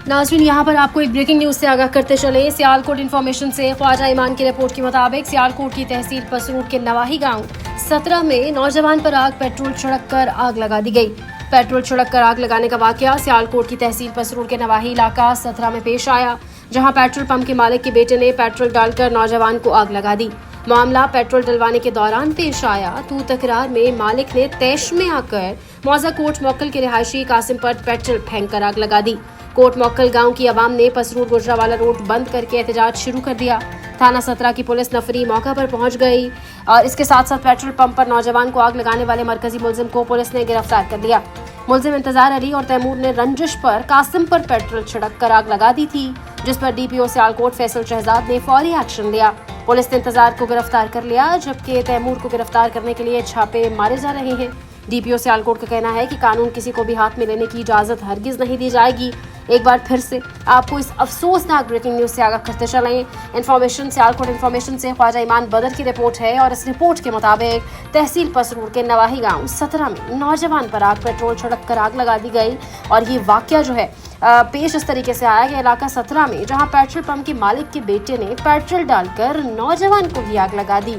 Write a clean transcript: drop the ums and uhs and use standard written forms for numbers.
नाज़रीन, यहाँ पर आपको एक ब्रेकिंग न्यूज़ से आगाह करते चले। सियालकोट इन्फॉर्मेशन से ख्वाजा ईमान की रिपोर्ट के मुताबिक सियालकोट की तहसील पसरूर के नवाही गांव 17 में नौजवान पर आग पेट्रोल छिड़क कर आग लगा दी गई। पेट्रोल छिड़क कर आग लगाने का वाकया सियालकोट की तहसील पसरूर के नवाही इलाका 17 में पेश आया, जहाँ पेट्रोल पंप के मालिक के बेटे ने पेट्रोल डालकर नौजवान को आग लगा दी। मामला पेट्रोल डलवाने के दौरान पेश आया। तू तकरार में मालिक ने तैश में आकर मौजा कोट मोक्कल के रिहायशी कासिम पर पेट्रोल फेंक कर आग लगा दी। कोट मोक्कल गांव की आवाम ने पसरूर गुजरावाला रोड बंद करके एहतजाज शुरू कर दिया। थाना 17 की पुलिस नफरी मौका पर पहुंच गई और इसके साथ साथ पेट्रोल पंप पर नौजवान को आग लगाने वाले मरकजी मुलजिम को पुलिस ने गिरफ्तार कर लिया। मुलजिम इंतजार अली और तैमूर ने रंजिश पर कासिम पर पेट्रोल छिड़क कर आग लगा दी थी, जिस पर डीपीओ सियालकोट फैसल शहजाद ने फौरी एक्शन लिया। पुलिस ने इंतजार को गिरफ्तार कर लिया, जबकि तैमूर को गिरफ्तार करने के लिए छापे मारे जा रहे हैं। डीपीओ सियालकोट का कहना है कि कानून किसी को भी हाथ में लेने की इजाजत हरगिज नहीं दी जाएगी। एक बार फिर से आपको इस अफसोसनाक ब्रेकिंग न्यूज से आगाह करते चलें। इन्फॉर्मेशन सियालकोट इन्फॉर्मेशन से ख्वाजा ईमान बदर की रिपोर्ट है और इस रिपोर्ट के मुताबिक तहसील पसरूर के नवाही गांव 17 में नौजवान पर आग पेट्रोल छिड़क कर आग लगा दी गई। और ये वाकया जो है पेश इस तरीके से आया कि इलाका 17 में जहां पेट्रोल पंप के मालिक के बेटे ने पेट्रोल डालकर नौजवान को भी आग लगा दी।